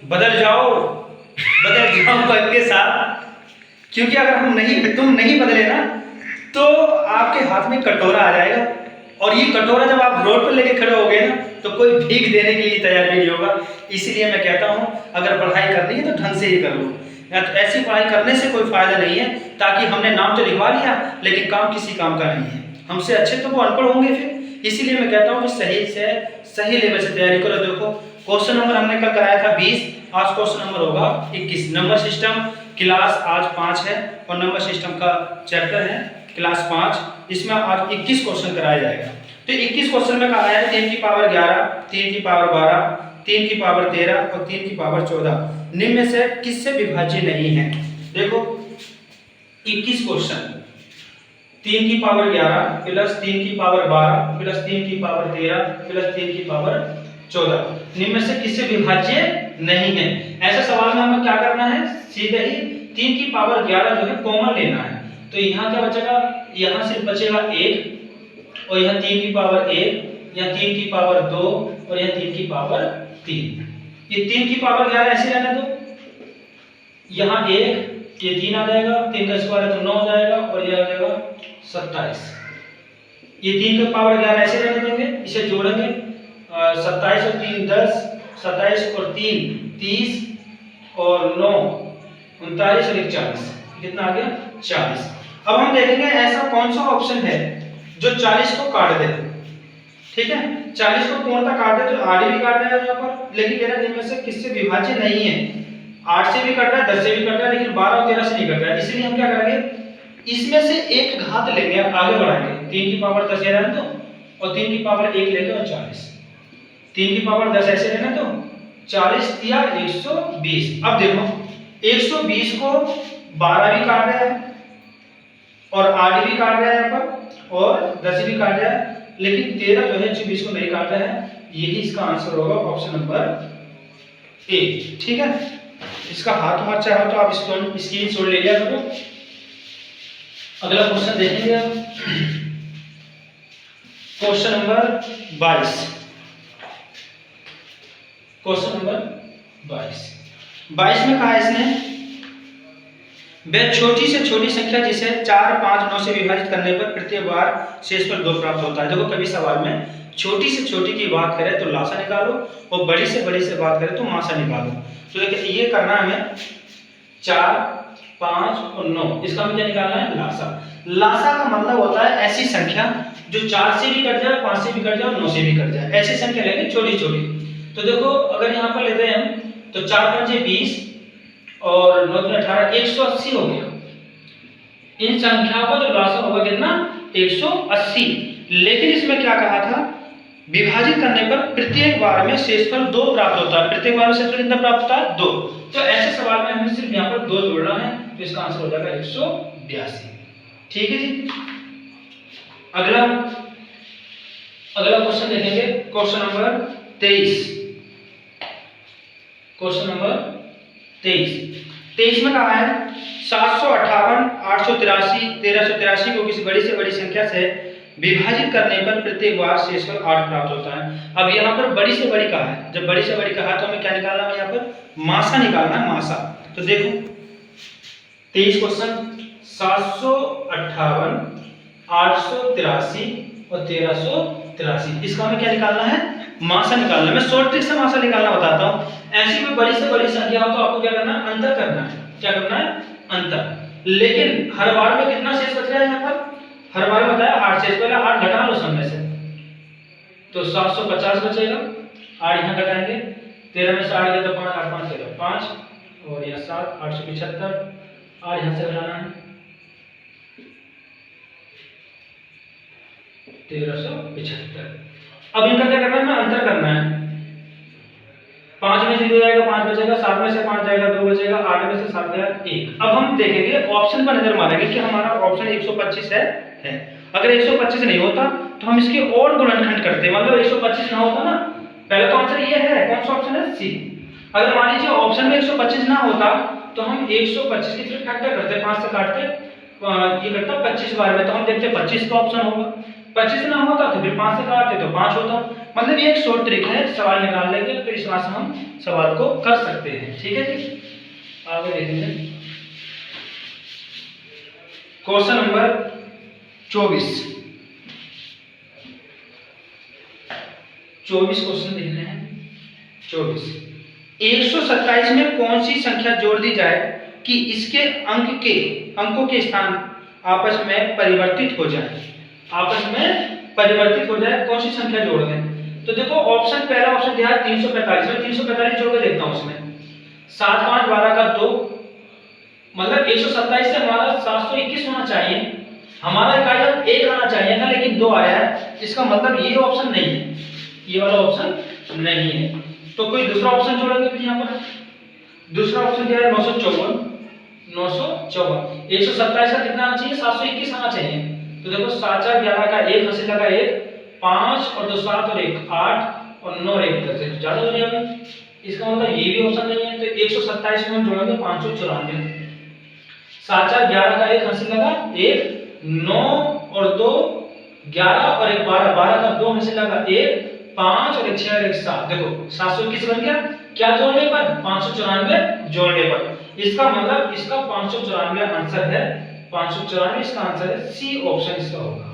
बदल जाओ पद के साथ, क्योंकि अगर तुम नहीं बदले ना तो आपके हाथ में कटोरा आ जाएगा, और ये कटोरा जब आप रोड पर लेके खड़े हो गए ना तो कोई भीख देने के लिए तैयार नहीं होगा। इसीलिए मैं कहता हूँ अगर पढ़ाई करनी है तो ढंग से ही कर लो, या तो ऐसी पढ़ाई करने से कोई फायदा नहीं है, ताकि हमने नाम तो लिखवा लिया लेकिन काम किसी काम का नहीं है, हमसे अच्छे तो वो अनपढ़ होंगे फिर। इसीलिए मैं कहता हूँ कि सही लेवल से तैयारी करो। देखो क्वेश्चन नंबर हमने कल कराया था 20, आज क्वेश्चन नंबर होगा 21। नंबर सिस्टम क्लास आज 5 है और नंबर सिस्टम का चैप्टर है क्लास 5, इसमें आज 21 क्वेश्चन कराया जाएगा। तो 21 क्वेश्चन में कहा है 3 की पावर 11, 3 की पावर 12, 3 की पावर 13 और 3 की पावर 14 निम्न में से किससे विभाज्य नहीं है। देखो 21 क्वेश्चन, 3 की पावर 11 प्लस 3 की पावर 12 प्लस 3 की पावर 13 प्लस 3 की पावर 14 निम्न में से किससे विभाज्य नहीं है। ऐसे सवाल में हमें क्या करना है, सीधे ही 3 की पावर 11 जो है कॉमन लेना है। तो यहाँ क्या बचेगा, यहाँ सिर्फ बचेगा 1 और यहाँ 3 की पावर 1, यहाँ 3 की पावर 2 और यहाँ 3 की पावर 3। ये 3 की पावर 11 ऐसे रहने दो, यहाँ 1 ये 3 आ जाएगा, 3 का स्क्वायर है तो 9 हो जाएगा और ये आ जाएगा 27। ये 3 का पावर 11 ऐसे रहने देंगे, इसे जोड़ेंगे 27 और 3 10, 27 और 3 30 और 9 39 और 40, कितना आ गया 40। अब हम देखेंगे ऐसा कौन सा ऑप्शन है जो 40 को काट दे। ठीक है, 40 को पूर्णतः काट दे, तो आधी भी काट देगा यहाँ पर, लेकिन कह रहा है इनमें से किससे विभाज्य नहीं है। 8 से भी कट रहा है, 10 से भी कट रहा है, लेकिन 12 और 13 से नहीं कट रहा है। इसलिए हम क्या करेंगे, इसमें से एक घात लेंगे, आगे बढ़ाएंगे। 3 की पावर 10 रहने दो और 3 की पावर 1 लेंगे और 40। 3 की पावर 10 ऐसे रहने दो, 40 दिया 120। अब देखो 120 को 12 भी काट रहा है और 8 भी काट रहा है यहाँ पर और 10 भी काट रहा है, लेकिन 13 जो है 24 को नहीं काट रहा है। यही इसका आंसर होगा ऑप्शन नंबर ए। ठीक है, इसका हाथ चाहो तो आप स्क्रीन शॉट ले लिया करो। अगला क्वेश्चन देखेंगे अब, क्वेश्चन नंबर 22। क्वेश्चन नंबर 22 में कहा है इसने, वह छोटी से छोटी संख्या जिसे 4, 5, 9 से विभाजित करने पर प्रत्येक बार शेषफल 2 प्राप्त होता है। देखो कभी सवाल में छोटी से छोटी की बात करें तो लासा निकालो और बड़ी से बात करें तो मासा निकालो। तो देखिए ये करना है हमें 4, 5 और 9, इसका हमें क्या निकालना है, लासा। लासा का मतलब होता है ऐसी संख्या जो 4 से भी कट जाए, 5 से भी कट जाए और 9 से भी कट जाए, ऐसी संख्या लेंगे छोटी छोटी। तो देखो अगर यहाँ पर लेते हैं हम तो 4 5 20 और 9 18, 180 हो गया। इन संख्याओं का जो लासा होगा कितना, 180। लेकिन इसमें क्या कहा था, विभाजित करने पर प्रत्येक बार में शेषफल 2 प्राप्त होता है। प्रत्येक बार में शेषफल कितना प्राप्त होता है, 2। तो ऐसे सवाल में हमें सिर्फ यहाँ पर 2 जोड़ना है, तो इसका आंसर हो जाएगा 182। ठीक है जी। अगला क्वेश्चन देखेंगे, क्वेश्चन नंबर 23। क्वेश्चन नंबर 23 में कहा है 758, 883, 1383 को किसी बड़ी से बड़ी संख्या से विभाजित करने पर प्रत्येक बार शेषफल 8 प्राप्त होता है। अब यहाँ पर बड़ी से बड़ी कहा है, जब बड़ी से बड़ी कहा तो हमें क्या निकालना है, यहाँ पर मासा निकालना है, मासा। तो देखो 23 क्वेश्चन, 758, 883 और 1383, इसका हमें क्या निकालना है, मासा निकालना है। मैं शॉर्ट ट्रिक से मासा निकालना बताता हूँ। ऐसी कोई बड़ी से बड़ी संख्या हो तो आपको क्या करना है, अंतर करना है। क्या करना है, अंतर। लेकिन हर बार में कितना शेष बच रहा है, यहाँ पर हर बार बताया 8 शेष, पहले 8 घटा लो समय से, तो 750 बचेगा। 8 यहाँ घटाएंगे, 13 में से 8 गया तो 5, 8 5 13, 5 और यहाँ 7, 875। 8 यहाँ से घटाना है 1375। अब इनका क्या करना है, मैं अंतर करना है। 5 में से 0 जाएगा, 5 बचेगा, 7 में से 5 जाएगा, 2 बचेगा, 8 में से 7 गया 1। अब हम देखेंगे ऑप्शन पर नजर मारेंगे कि हमारा ऑप्शन 125 है। अगर 125 नहीं होता तो हम इसके और गुणनखंड करते, मतलब 125 ना होता ना, पहले तो आंसर ये है, कौन सा ऑप्शन है, सी। अगर मान लीजिए ऑप्शन में 125 ना होता तो हम 125 की तरफ फैक्टर करते, 5 से काटते, ये करता 25 बार में, तो हम देखते 25 का ऑप्शन होगा। 25 ना होता तो फिर 5 से काटते तो 5 होता। मतलब ये एक शॉर्ट ट्रिक है सवाल निकालने के, तो इस तरह से हम सवाल को कर सकते हैं। ठीक है जी, आगे देखेंगे क्वेश्चन नंबर 24 क्वेश्चन देखने हैं। 24 127 में कौन सी संख्या जोड़ दी जाए कि इसके अंकों के स्थान आपस में परिवर्तित हो जाए, कौन सी संख्या जोड़ दें? तो देखो ऑप्शन, पहला ऑप्शन दिया है 345 में, 345 जोड़ के देखता हूं उसमें 7 5 12 का 2, मतलब 127 से हमारा 721 होना चाहिए, हमारा इकाई अब 1 आना चाहिए था लेकिन 2 आया है, इसका मतलब ये ऑप्शन नहीं है, ये वाला ऑप्शन नहीं है। तो कोई दूसरा ऑप्शन जोड़ेंगे फिर यहाँ पर। दूसरा ऑप्शन दिया है 954 127 का कितना आना चाहिए? 721 आना चाहिए। तो देखो 7 4 11 का 1 हासिल लगा 1, 5 और 2 7 और 1 8 और 9 और 1 10, ज्यादा हो गया अभी, इसका मतलब ये भी ऑप्शन नहीं है। तो 127 में हम जोड़ेंगे 594, 7 4 11 का 1 हासिल लगा 1, 9 और 2 11 और 1 12, 12 का 2 हासिल लगा 1, 5 और 1 6 और 1 7, देखो 721 बन गया। क्या जोड़ने पर? 594 जोड़ने पर। इसका मतलब इसका 594 आंसर है, 594 इसका आंसर है, सी ऑप्शन इसका होगा।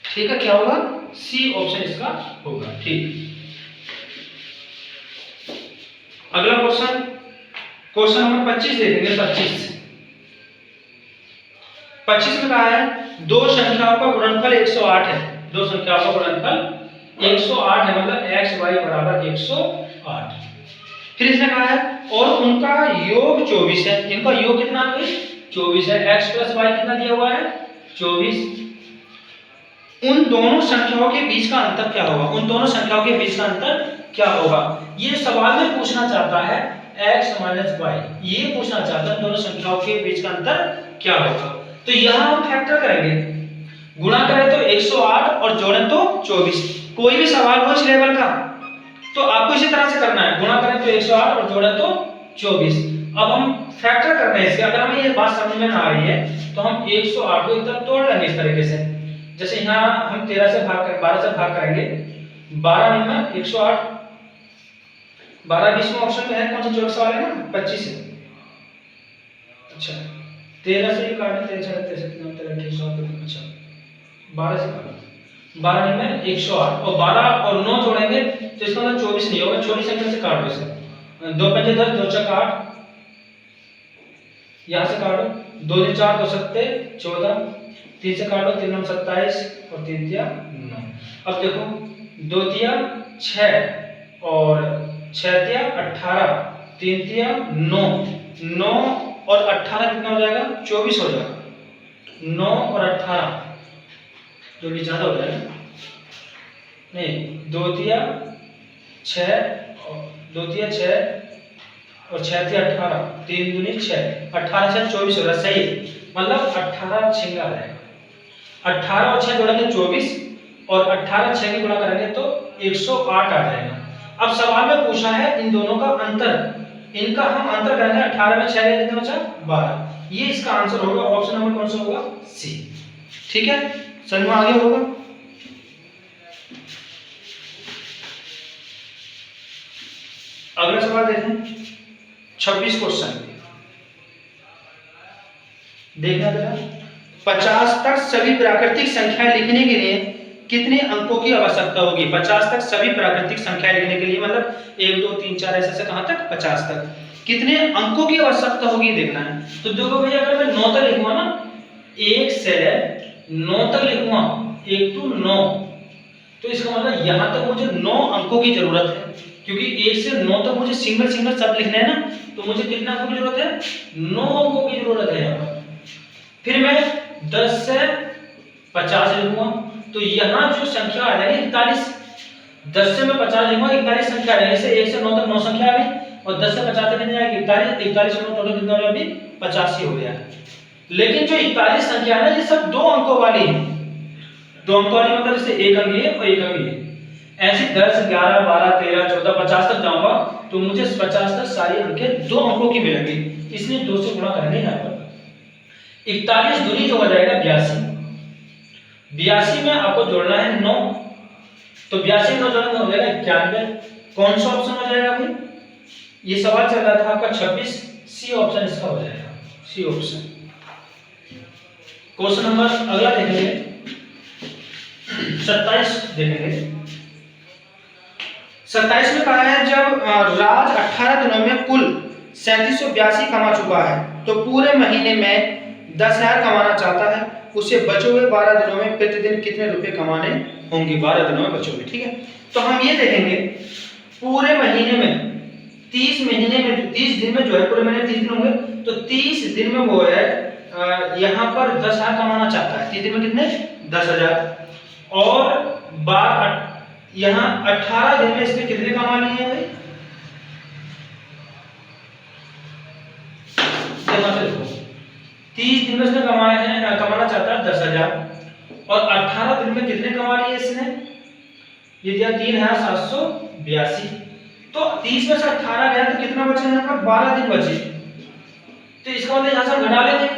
ठीक है, क्या होगा? सी ऑप्शन इसका होगा। ठीक, अगला क्वेश्चन नंबर 25 देखेंगे। 25 में कहा है दो संख्याओं का गुणनफल 108 है, दो संख्याओं का गुणनफल 108 है, मतलब x y बराबर 108। फिर इसने कहा है और उनका योग 24 है, इनका योग कितना है? 24 है। x प्लस y कितना दिया हुआ है? 24। उन दोनों संख्याओं के बीच का अंतर क्या होगा? उन दोनों संख्याओं के बीच का अंतर क्या होगा? ये सवाल में पूछना चाहता है x माइनस y, ये पूछना चाहता है दोनों संख्याओं के बीच का अंतर क्या होगा। तो यहां हम फैक्टर करेंगे, गुणा करें तो 108 और जोड़ें तो 24। कोई भी सवाल हो इस लेवल का तो आपको इसी तरह से करना है, गुणा करें तो 108 और जोड़ें तो 24। अब हम फैक्टर करते हैं इसके, अगर हमें ये बात समझ में ना आ रही है तो हम 108 को एक तरफ तोड़ लेंगे इस तरीके से। जैसे यहाँ हम 13 से भाग करें, 12 से भाग करेंगे, 12 में 108, 12 20 में ऑप्शन में है कौन सा? जोड़ सवाल है ना, 25 है। अच्छा 13 से ही काटना, 13 से 13 अच्छा 12 से काटना, 12 में 108 और 12 और 9 जोड़ेंगे तो इसका मतलब 24 नहीं होगा, छोटी संख्या से काट दो इसे। 2 5 10, 2 6 8, यहां से काटो, 2 3 4, 2 7 14, 3 से काटो, 3 9 27 और 3 3 9। अब देखो 2 3 6 और 6 3 18, 3 3 9, 9 और 18 कितना हो जाएगा? 24 हो जाएगा। 9 और 18 जो भी ज्यादा हो जाएगा, नहीं 2 3 6 और 2 3 6 और 6 3 18, 3 दूनी 6, 18 से 24 हो रहा है, सही है। मतलब 18 छिंगा रहेगा, 18 और 6 जोड़ेंगे 24 और 18 6 के गुणा करेंगे तो 108 आ जाएगा। अब सवाल में पूछा है इन दोनों का अंतर, इनका हम अंतर करेंगे, 18 में 6 कितना बचा? 12। ये इसका आंसर होगा, ऑप्शन नंबर कौन सा होगा? सी। ठीक है, समझ में आ गया होगा। अगला सवाल देखें, 26 क्वेश्चन देखना जरा। 50 तक सभी प्राकृतिक संख्याएं लिखने के लिए कितने अंकों की आवश्यकता होगी? 50 तक सभी प्राकृतिक संख्याएं लिखने के लिए, मतलब 1 2 3 4 ऐसे कहां तक? 50 तक कितने अंकों की आवश्यकता होगी देखना है। तो देखो भैया, अगर मैं 9 तक लिखूंगा ना, 1 से 9 तक लिखूंगा, 1 to 9, तो इसका मतलब यहां तक मुझे 9 अंकों की जरूरत है, क्योंकि 1 से 9 तक मुझे सिंगल शब्द लिखने हैं ना, तो मुझे कितने अंकों की जरूरत है? 9 अंकों की जरूरत है यहाँ पर। फिर मैं 10 से 50 लिखूंगा, तो यहाँ जो संख्या आ जाएगी 41। 10 से मैं 50 लिखूंगा, 41 संख्या आ जाएगी। जैसे 1 से 9 तक 9 संख्या आ गई और 10 से 50 तक कितनी आएगी? 41। 41 और 9 टोटल कितना हो गया? अभी 85 हो गया। लेकिन जो 41 संख्या है ना, ये सब 2 अंकों वाली है। 2 अंकों वाली मतलब जैसे 1 अंक ये और 1 अंक ये, ऐसे 10 11 12 13 14 50 तक जाऊंगा तो मुझे 50 तक सारी अंकें 2 अंकों की मिलेंगी, इसलिए 2 से गुणा करेंगे यहाँ पर। 41 दूनी जो हो जाएगा 82, 82 में आपको जोड़ना है 9, तो 82 9 जोड़ेंगे हो जाएगा 91। कौन सा ऑप्शन हो जाएगा भाई? ये सवाल चल रहा था आपका 26, सी ऑप्शन इसका हो जाएगा, सी ऑप्शन। क्वेश्चन नंबर अगला देखेंगे 27 देखेंगे। 27 में कहा है जब राज 18 दिनों में कुल 3782 कमा चुका है तो पूरे महीने में 10,000 कमाना चाहता है, उसे बचे हुए 12 दिनों में प्रतिदिन कितने रुपए कमाने होंगे? 12 दिनों में बचे हुए, ठीक है। तो हम ये देखेंगे पूरे महीने में 30 महीने में 30 दिन में जो है, पूरे महीने 30 दिन होंगे तो 30 दिन में वो है यहाँ पर 10,000 कमाना चाहता है। 30 दिन में कितने? 10,000। और यहाँ 18 दिन में इसने कितने कमा लिए हैं भाई? देखो 30 दिन में इसने कमाए हैं, कमाना चाहता है 10,000 और 18 दिन में कितने कमा लिए इसने? ये दिया 3,782। तो 30 में से 18 गया तो कितना बचा यहाँ पर? 12 दिन बचे। तो इसका मतलब यहाँ से घटा लेंगे,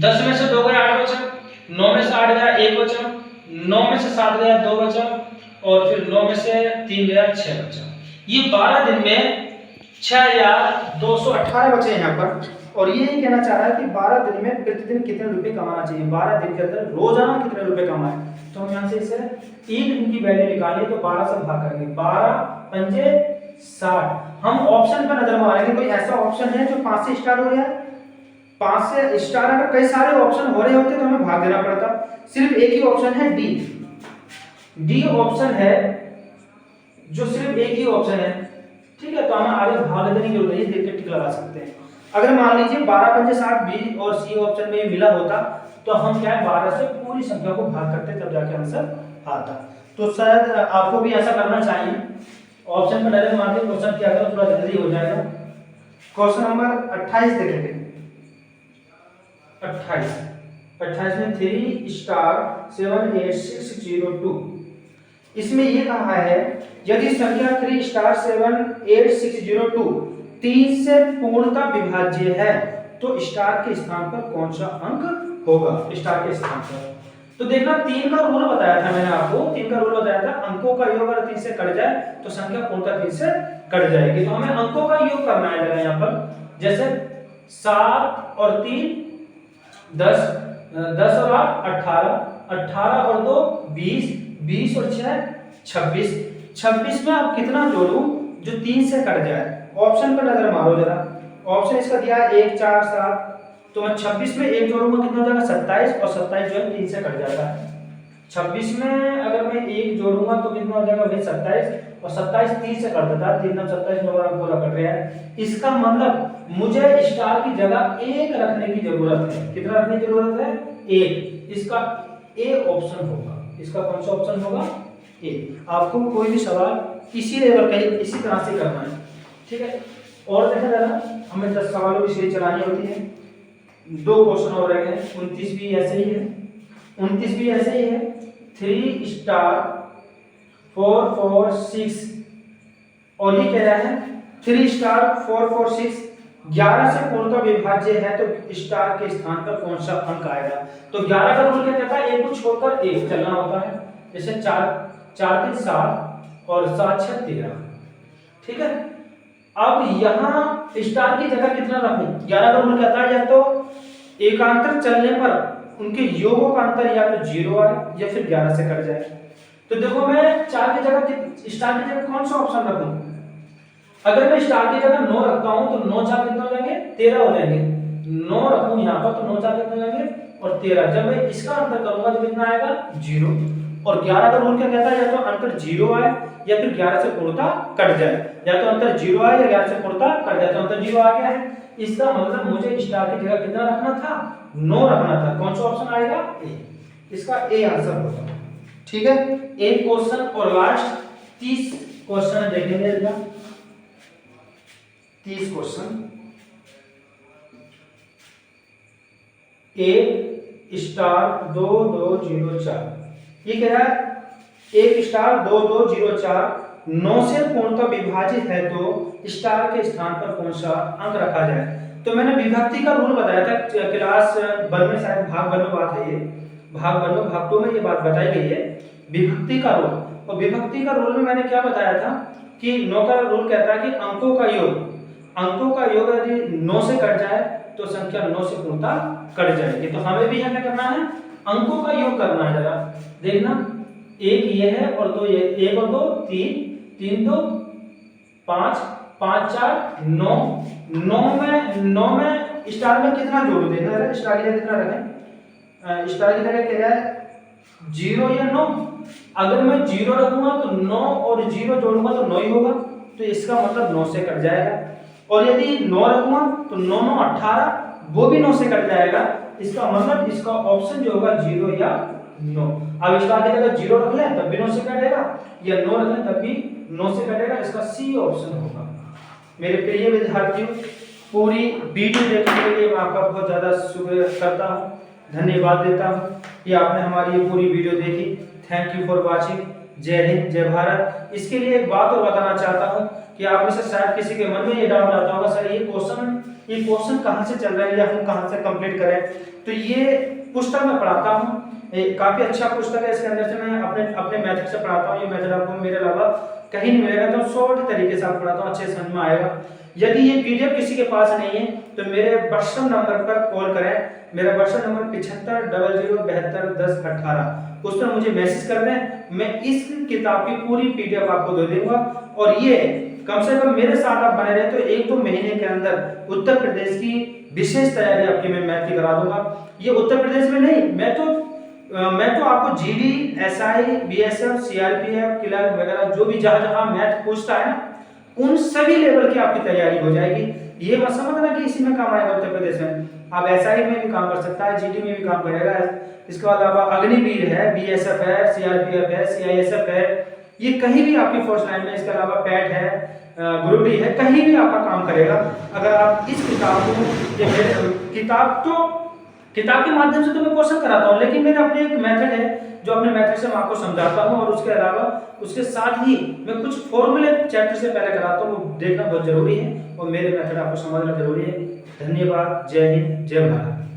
10 में से 2 गया 8 बचा, 9 में से 8 गया 1 बचा, 9 में से 7 गया 2 बचा और फिर 9 में से 3 गया 6 बचा। ये 12 दिन में 6,218 बचे यहाँ पर। और ये कहना चाह रहा है कि 12 दिन में प्रतिदिन कितने रुपए कमाना चाहिए, 12 दिन के अंदर रोजाना कितने रुपए कमाए। तो हम यहाँ से इसे एक दिन की वैल्यू निकालिए तो 12 से भाग करेंगे, 12 पंजे 60। हम ऑप्शन पर नजर मारेंगे, कोई ऐसा ऑप्शन है जो 5 से स्टार्ट हो रहा है? 5 से स्टार्ट अगर कई सारे ऑप्शन हो रहे होते तो हमें भाग देना पड़ता, सिर्फ एक ही ऑप्शन है डी। डी ऑप्शन है जो सिर्फ एक ही ऑप्शन है, ठीक है। तो हमें आगे भाग देने की जरूरत नहीं, देख के टिक लगा सकते हैं। अगर मान लीजिए 12 पंजे 60 बी और सी ऑप्शन में मिला होता तो हम क्या है 12 से पूरी संख्या को भाग करते तब जाके आंसर आता। तो शायद आपको भी ऐसा करना चाहिए, ऑप्शन पर डायरेक्ट मार के क्वेश्चन किया करो, थोड़ा जल्दी हो जाएगा। क्वेश्चन नंबर 28 देखेंगे। 28 में 3 स्टार 78602। इसमें ये कहा है यदि संख्या 3 स्टार 78602 3 से पूर्णतः विभाज्य है तो स्टार के स्थान पर कौन सा अंक होगा? स्टार के स्थान पर तो देखना 3 का रूल बताया था मैंने आपको, 3 का रूल बताया था, अंकों का योग अगर 3 से कट जाए तो संख्या पूर्णतः 3 से कट जाएगी। तो हमें अंकों का योग करना है यहाँ पर, जैसे 7 और 3 10, 10 और 8 18, 18 और 2 20, 20 और 6 26। 26 में आप कितना जोड़ूं जो 3 से कट जाए? ऑप्शन पर नजर मारो जरा, ऑप्शन इसका दिया है 1 4 7, तो मैं 26 में 1 जोड़ूंगा कितना हो जाएगा? 27 और 27 जो है 3 से कट जाएगा। 26 में अगर मैं 1 जोड़ूंगा तो कितना हो जाएगा भाई? 27 और 27 3 से कट देता है, 3 9 27 नंबर पूरा कट रहा है। इसका मतलब मुझे स्टार की जगह 1 रखने की जरूरत है। कितना रखने की जरूरत है? 1। इसका ए ऑप्शन होगा। इसका कौन सा ऑप्शन होगा? ए। आपको कोई भी सवाल इसी लेवल का इसी तरह से करना है, ठीक है। और देखा जरा, हमें 10 सवालों की सीरीज चलानी होती है। 2 क्वेश्चन और रहे हैं, 29 भी ऐसे ही है, 29 भी ऐसे ही है। 3 स्टार 4 4 6 और ये कह रहा है 3 स्टार 4 4 6 11 से पूर्णतः विभाज्य है तो स्टार के स्थान पर कौन सा अंक आएगा? तो 11 का रूल क्या कहता है? एक को छोड़कर एक चलना होता है। जैसे 4 4 3 7 और 7 6 13, ठीक है। अब यहाँ स्टार की जगह कितना रखूं? 11 का रूल कहता है या तो एकांतर चलने पर उनके योगों का अंतर या तो 0 आए या फिर 11 से कट जाए। तो देखो मैं 4 की जगह स्टार की जगह कौन सा ऑप्शन रखूं? अगर मैं स्टार की जगह 9 रखता हूं तो 9 4 कितना हो जाएंगे? 13 हो जाएंगे। 9 रखूं यहाँ पर तो 9 4 कितना हो जाएंगे? और 13। जब मैं इसका अंतर करूंगा तो कितना आएगा? 0। और 11 का रूल क्या कहता है? या तो अंतर 0 आए या फिर 11 से पूर्णतः कट जाए। या तो अंतर 0 आए या 11 से पूर्णतः कट जाए। तो अंतर 0 आ गया है, इसका मतलब मुझे स्टार की जगह कितना रखना था? 9 रखना था। कौन सा ऑप्शन आएगा? ए। इसका ए आंसर होगा, ठीक है। एक क्वेश्चन और लास्ट 30 क्वेश्चन देखेंगे। 30 क्वेश्चन। 1 स्टार 2 2 0 4, ये कह रहा है 1 स्टार 2 2 0 4 9 से पूर्णतः विभाजित है तो स्टार के स्थान पर कौन सा अंक रखा जाए? तो मैंने विभक्ति का रूल बताया था क्लास 1 में, शायद भाग 1 में बात है ये। भाग 1 में, भाग 2 में ये बात बताई गई है विभक्ति का रोल। और विभक्ति का रोल में मैंने क्या बताया था कि 9 का रूल कहता है कि अंकों का योग यदि 9 से कट जाए तो संख्या 9 से पूर्णतः कट जाएगी। तो हमें भी यहाँ क्या करना है, अंकों का योग करना है। जरा देखना, 1 ये है और 2 ये, 1 और 2 3, 3 2 5, 5 4 9, 9 में स्टार में कितना जोड़ू, देखना स्टार की जगह कितना रखें, स्टार की जगह क्या है 0 या 9। अगर मैं 0 रखूंगा तो 9 और 0 जोड़ूंगा तो 9 ही होगा, तो इसका मतलब 9 से कट जाएगा। और यदि 9 रखूंगा तो 9 9 18, वो भी 9 से कट जाएगा। इसका मतलब इसका ऑप्शन जो होगा 0 या 9। अब स्टार की जगह 0 रख लें तब भी 9 से कटेगा, या 9 रख लें तब भी 9 से कटेगा, इसका सी ऑप्शन होगा। मेरे प्रिय विद्यार्थियों, पूरी वीडियो देखने के लिए मैं आपका बहुत ज़्यादा शुक्रिया करता हूँ, धन्यवाद देता हूँ कि आपने हमारी ये पूरी वीडियो देखी। Thank you for watching. जय हिंद, जय भारत। इसके लिए एक बात और बताना चाहता हूँ कि आप में से शायद किसी के मन में ये डाउट आता होगा, सर ये क्वेश्चन कहाँ से चल रहा है या हम कहाँ से कंप्लीट करें। तो ये पुस्तक में पढ़ाता हूँ, काफ़ी अच्छा पुस्तक है। इसके अंदर से मैं अपने मेथड से पढ़ाता हूँ। ये मेथड आपको मेरे अलावा कहीं नहीं मिलेगा, तो शॉर्ट तरीके से आप पढ़ाता हूँ, अच्छे समझ में आएगा। यदि ये पीडीएफ किसी के पास नहीं है तो मेरे व्हाट्सएप नंबर पर कॉल करें। मेरा व्हाट्सएप नंबर 7500721018, उस पर मुझे मैसेज कर दें। मैं इस किताब की पूरी पीडीएफ आपको दे दूंगा। और ये कम से कम मेरे साथ आप बने रहे तो 1-2 महीने के अंदर उत्तर प्रदेश की विशेष तैयारी आपकी मैं मैथ की करा दूंगा। ये उत्तर प्रदेश में नहीं, मैं तो आपको GD, SI, BSF, CRPF, clerk वगैरह जो भी जहां मैथ पूछता है ना, उन सभी लेवल की आपकी तैयारी हो जाएगी। ये मत समझना कि इसी में काम आएगा उत्तर प्रदेश में। आप एसआई में भी काम कर सकता है, जीडी में भी काम करेगा। इसके अलावा अग्निवीर है, बीएसएफ है, सीआरपीएफ है, सीआईएसएफ है, ये कहीं भी आपकी फोर्स लाइन में। इसके अलावा पैट है, ग्रुप डी है, कहीं भी आपका काम करेगा अगर आप इस किताब को किताब के माध्यम से तो मैं क्वेश्चन कराता हूँ, लेकिन मेरा अपने एक मेथड है जो अपने मेथड से मैं आपको समझाता हूँ। और उसके अलावा उसके साथ ही मैं कुछ फॉर्मूले चैप्टर से पहले कराता हूँ, वो देखना बहुत जरूरी है और मेरे मेथड आपको समझना जरूरी है। धन्यवाद। जय हिंद, जय भारत।